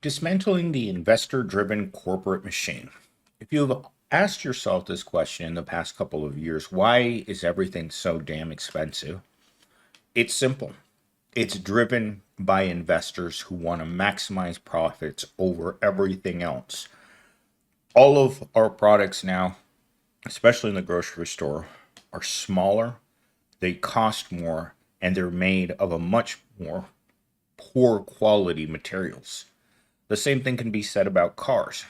Dismantling the investor-driven corporate machine. If you've asked yourself this question in the past couple of years, why is everything so damn expensive? It's simple. It's driven by investors who want to maximize profits over everything else. All of our products now, especially in the grocery store, are smaller, they cost more, and they're made of a much more poor quality materials. The same thing can be said about cars.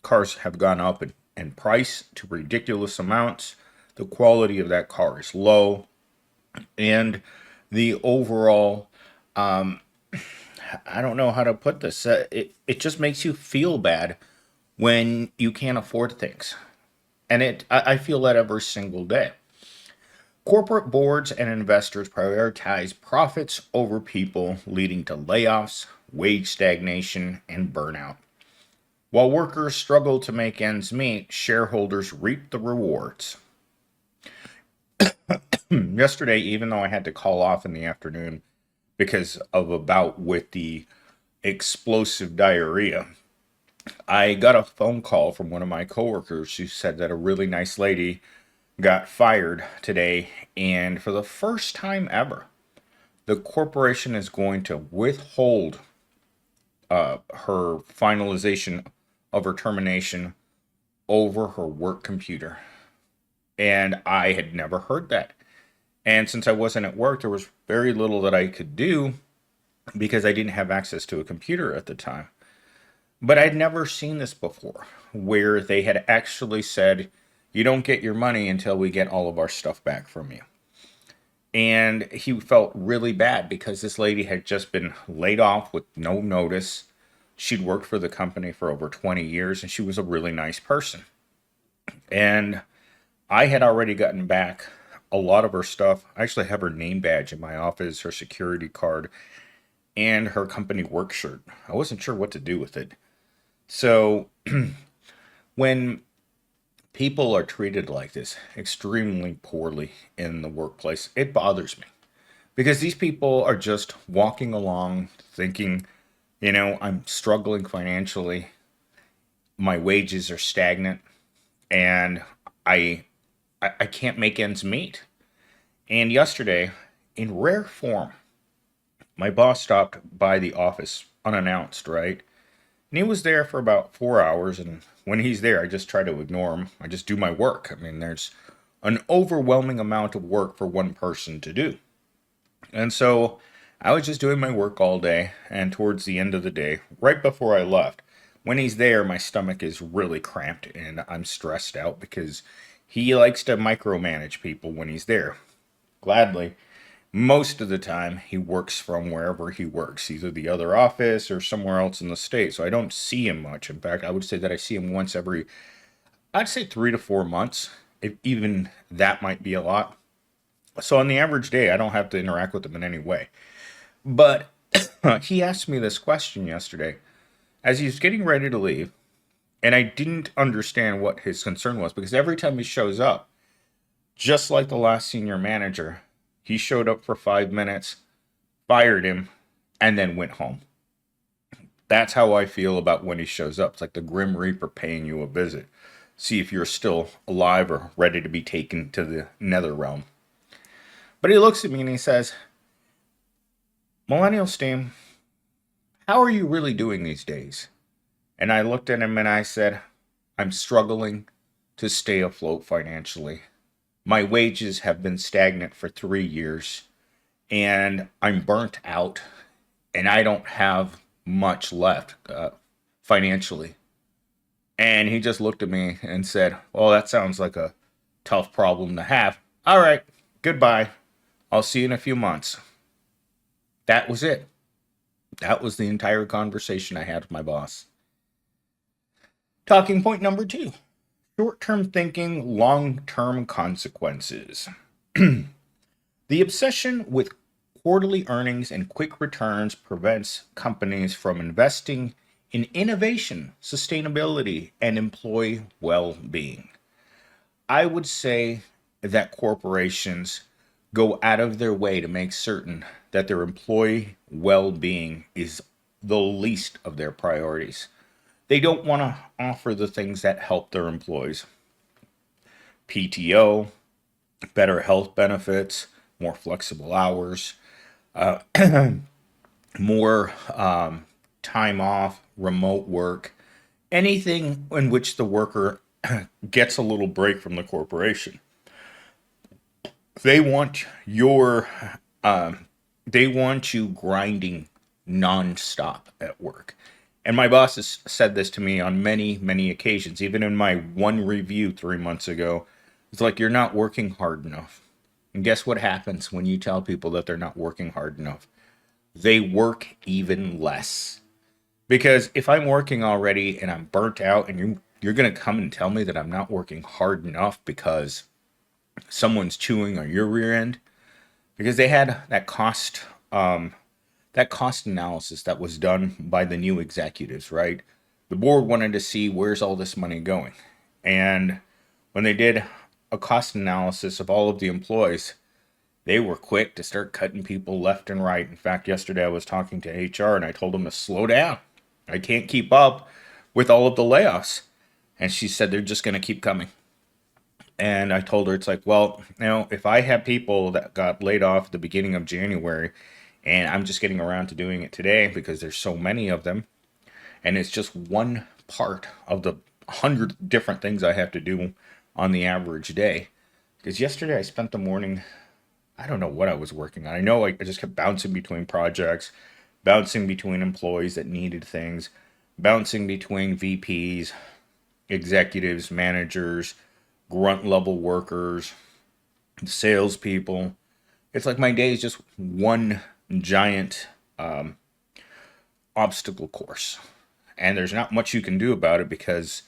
Cars have gone up in price to ridiculous amounts. The quality of that car is low, and the overall, I don't know how to put this. It just makes you feel bad when you can't afford things, and I feel that every single day. Corporate boards and investors prioritize profits over people, leading to layoffs, wage stagnation, and burnout. While workers struggle to make ends meet, shareholders reap the rewards. Yesterday, even though I had to call off in the afternoon because of a bout with the explosive diarrhea, I got a phone call from one of my coworkers who said that a really nice lady got fired today, and for the first time ever, the corporation is going to withhold her finalization of her termination over her work computer. And I had never heard that. And since I wasn't at work, there was very little that I could do because I didn't have access to a computer at the time. But I'd never seen this before, where they had actually said, you don't get your money until we get all of our stuff back from you. And he felt really bad because this lady had just been laid off with no notice. She'd worked for the company for over 20 years, and she was a really nice person. And I had already gotten back a lot of her stuff. I actually have her name badge in my office, her security card, and her company work shirt. I wasn't sure what to do with it. So when people are treated like this extremely poorly in the workplace, it bothers me because these people are just walking along thinking, I'm struggling financially, my wages are stagnant, and I can't make ends meet. And yesterday, in rare form, my boss stopped by the office unannounced, right? And he was there for about 4 hours. And when he's there, I just try to ignore him. I just do my work. I mean, there's an overwhelming amount of work for one person to do. And so I was just doing my work all day. And towards the end of the day, right before I left, when he's there, my stomach is really cramped and I'm stressed out because he likes to micromanage people when he's there. Gladly. Most of the time, he works from wherever he works, either the other office or somewhere else in the state. So I don't see him much. In fact, I would say that I see him once every, I'd say 3 to 4 months. If even that might be a lot. So on the average day, I don't have to interact with him in any way. But he asked me this question yesterday as he was getting ready to leave. And I didn't understand what his concern was because every time he shows up, just like the last senior manager, he showed up for 5 minutes, fired him, and then went home. That's how I feel about when he shows up. It's like the Grim Reaper paying you a visit. See if you're still alive or ready to be taken to the nether realm. But he looks at me and he says, Millennial Steam, how are you really doing these days? And I looked at him and I said, I'm struggling to stay afloat financially. My wages have been stagnant for 3 years and I'm burnt out and I don't have much left financially. And he just looked at me and said, well, that sounds like a tough problem to have. All right, goodbye. I'll see you in a few months. That was it. That was the entire conversation I had with my boss. Talking point number 2. Short-term thinking, long-term consequences. The obsession with quarterly earnings and quick returns prevents companies from investing in innovation, sustainability, and employee well-being. I would say that corporations go out of their way to make certain that their employee well-being is the least of their priorities. They don't want to offer the things that help their employees: PTO, better health benefits, more flexible hours, more time off, remote work, anything in which the worker gets a little break from the corporation. They want your they want you grinding nonstop at work. And my boss has said this to me on many, many occasions. Even in my one review 3 months ago, it's like, you're not working hard enough. And guess what happens when you tell people that they're not working hard enough? They work even less. Because if I'm working already and I'm burnt out, and you're going to come and tell me that I'm not working hard enough because someone's chewing on your rear end, because they had that cost analysis that was done by the new executives, right? The board wanted to see where's all this money going. And when they did a cost analysis of all of the employees, they were quick to start cutting people left and right. In fact, yesterday I was talking to HR and I told them to slow down. I can't keep up with all of the layoffs. And she said they're just going to keep coming. And I told her, it's like, well, if I have people that got laid off at the beginning of January and I'm just getting around to doing it today because there's so many of them, and it's just one part of the 100 different things I have to do on the average day. Because yesterday I spent the morning, I don't know what I was working on. I know I just kept bouncing between projects, bouncing between employees that needed things, bouncing between VPs, executives, managers, grunt level workers, salespeople. It's like my day is just one giant obstacle course. And there's not much you can do about it because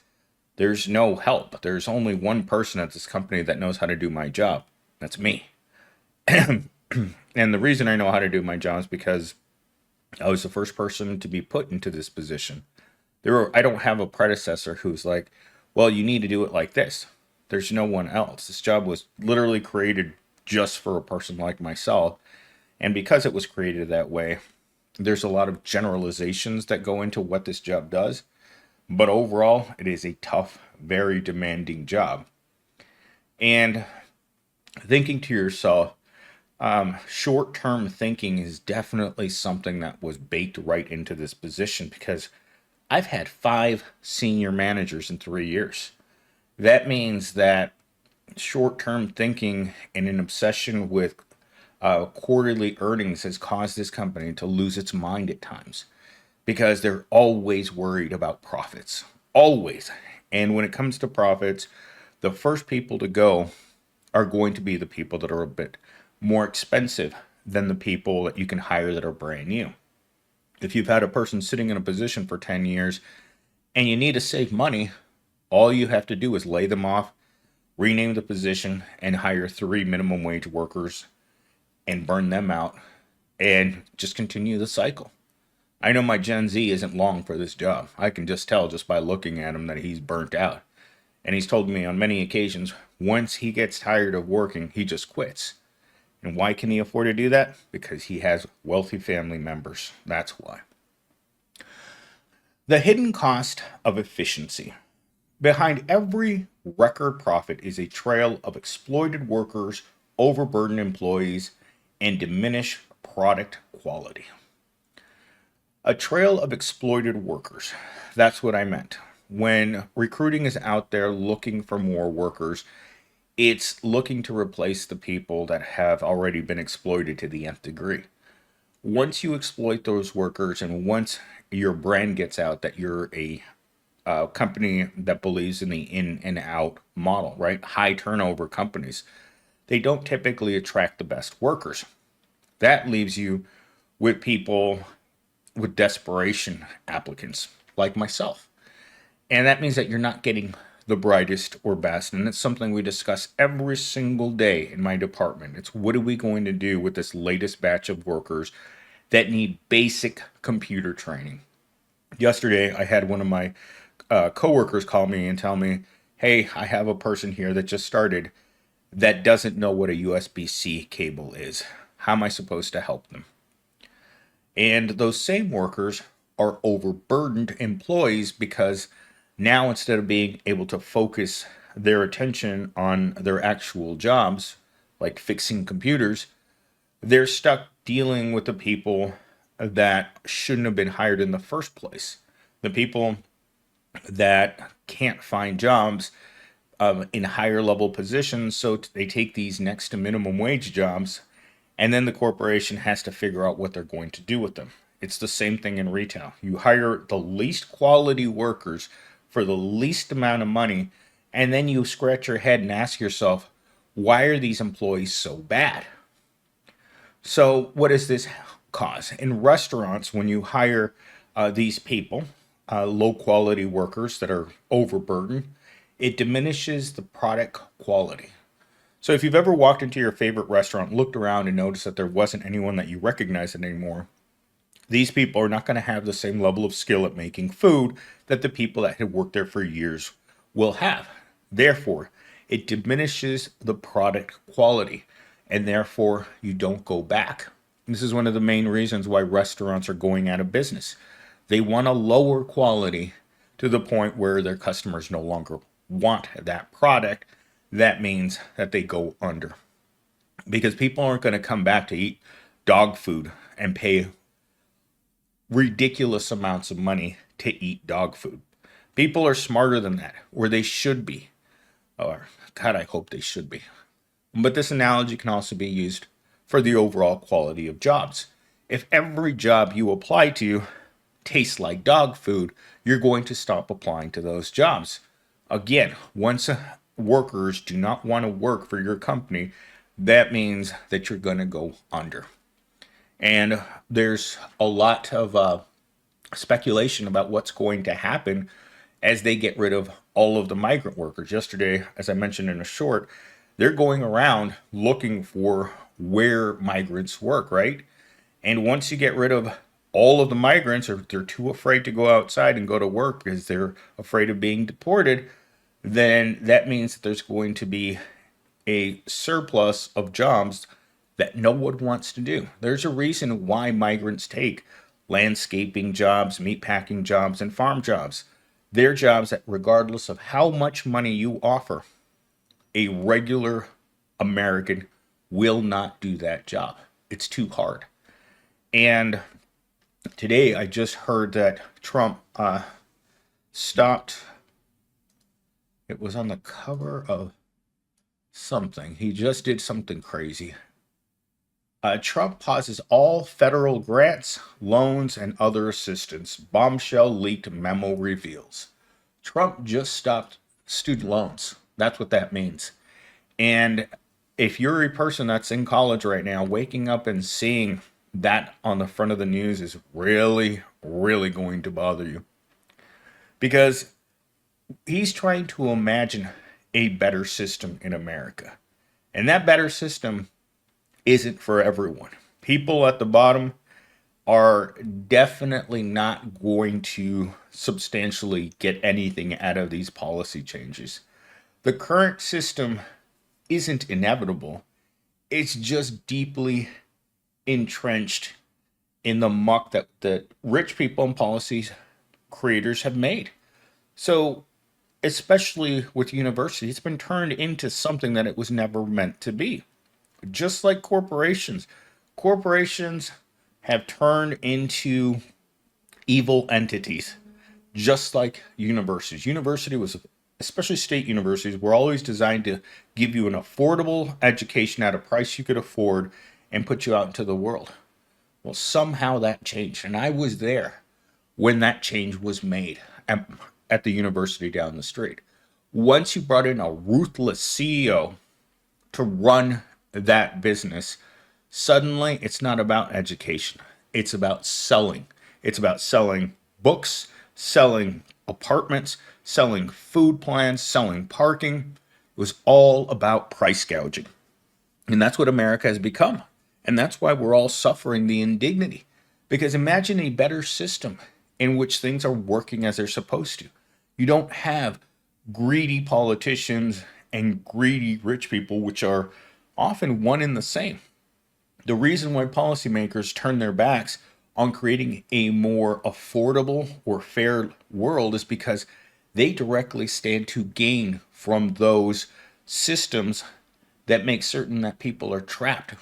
there's no help. There's only one person at this company that knows how to do my job. That's me. And the reason I know how to do my job is because I was the first person to be put into this position. I don't have a predecessor who's like, well, you need to do it like this. There's no one else. This job was literally created just for a person like myself. And because it was created that way, there's a lot of generalizations that go into what this job does. But overall, it is a tough, very demanding job. And thinking to yourself, short-term thinking is definitely something that was baked right into this position, because I've had 5 senior managers in 3 years. That means that short-term thinking and an obsession with quarterly earnings has caused this company to lose its mind at times, because they're always worried about profits. Always. And when it comes to profits, the first people to go are going to be the people that are a bit more expensive than the people that you can hire that are brand new. If you've had a person sitting in a position for 10 years and you need to save money, all you have to do is lay them off, rename the position, and hire 3 minimum wage workers and burn them out and just continue the cycle. I know my Gen Z isn't long for this job. I can just tell just by looking at him that he's burnt out. And he's told me on many occasions, once he gets tired of working, he just quits. And why can he afford to do that? Because he has wealthy family members. That's why. The hidden cost of efficiency. Behind every record profit is a trail of exploited workers, overburdened employees, and diminished product quality. A trail of exploited workers. That's what I meant. When recruiting is out there looking for more workers, it's looking to replace the people that have already been exploited to the nth degree. Once you exploit those workers, and once your brand gets out that you're a company that believes in the in and out model, right? High turnover companies, they don't typically attract the best workers. That leaves you with people with desperation applicants like myself. And that means that you're not getting the brightest or best. And it's something we discuss every single day in my department. It's, what are we going to do with this latest batch of workers that need basic computer training? Yesterday, I had one of my coworkers call me and tell me, hey, I have a person here that just started that doesn't know what a USB-C cable is. How am I supposed to help them? And those same workers are overburdened employees because now instead of being able to focus their attention on their actual jobs, like fixing computers, they're stuck dealing with the people that shouldn't have been hired in the first place. The people that can't find jobs in higher level positions, so they take these next to minimum wage jobs, and then the corporation has to figure out what they're going to do with them. It's the same thing in retail. You hire the least quality workers for the least amount of money, and then you scratch your head and ask yourself, why are these employees so bad? So, what does this cause? In restaurants, when you hire these people, low quality workers that are overburdened, it diminishes the product quality. So, if you've ever walked into your favorite restaurant, looked around, and noticed that there wasn't anyone that you recognized anymore, these people are not going to have the same level of skill at making food that the people that had worked there for years will have. Therefore, it diminishes the product quality, and therefore you don't go back. This is one of the main reasons why restaurants are going out of business. They want a lower quality to the point where their customers no longer want that product. That means that they go under because people aren't going to come back to eat dog food and pay ridiculous amounts of money to eat dog food. People are smarter than that, or they should be. Or, God, I hope they should be. But this analogy can also be used for the overall quality of jobs. If every job you apply to tastes like dog food, you're going to stop applying to those jobs. Again, once workers do not want to work for your company, that means that you're going to go under. And there's a lot of speculation about what's going to happen as they get rid of all of the migrant workers. Yesterday, as I mentioned in a short, they're going around looking for where migrants work, right? And once you get rid of all of the migrants, or they're too afraid to go outside and go to work because they're afraid of being deported, then that means that there's going to be a surplus of jobs that no one wants to do. There's a reason why migrants take landscaping jobs, meatpacking jobs, and farm jobs. They're jobs that, regardless of how much money you offer, a regular American will not do that job. It's too hard. And today I just heard that Trump stopped. It was on the cover of something. He just did something crazy. Trump pauses all federal grants, loans, and other assistance. Bombshell leaked memo reveals. Trump just stopped student loans. That's what that means. And if you're a person that's in college right now, waking up and seeing that on the front of the news is really, really going to bother you. Because he's trying to imagine a better system in America. And that better system isn't for everyone. People at the bottom are definitely not going to substantially get anything out of these policy changes. The current system isn't inevitable. It's just deeply entrenched in the muck that rich people and policy creators have made. So, especially with universities, it's been turned into something that it was never meant to be. Just like corporations. Corporations have turned into evil entities, just like universities. University was, especially state universities, were always designed to give you an affordable education at a price you could afford and put you out into the world. Well, somehow that changed, and I was there when that change was made at the university down the street. Once you brought in a ruthless CEO to run that business, suddenly it's not about education. It's about selling. It's about selling books, selling apartments, selling food plans, selling parking. It was all about price gouging. And that's what America has become. And that's why we're all suffering the indignity. Because imagine a better system in which things are working as they're supposed to. You don't have greedy politicians and greedy rich people, which are often one and the same. The reason why policymakers turn their backs on creating a more affordable or fair world is because they directly stand to gain from those systems that make certain that people are trapped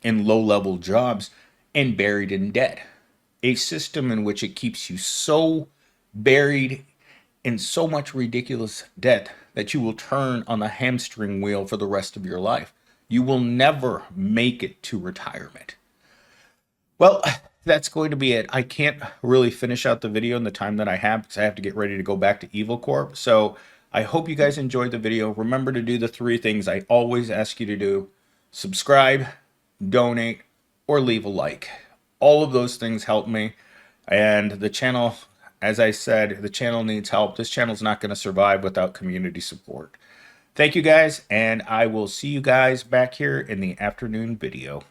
in low-level jobs and buried in debt. A system in which it keeps you so buried in so much ridiculous debt that you will turn on the hamstring wheel for the rest of your life. You will never make it to retirement. Well, that's going to be it. I can't really finish out the video in the time that I have because I have to get ready to go back to Evil Corp. So I hope you guys enjoyed the video. Remember to do the 3 things I always ask you to do: subscribe, donate, or leave a like. All of those things help me. And the channel, as I said, the channel needs help. This channel's not going to survive without community support. Thank you guys, and I will see you guys back here in the afternoon video.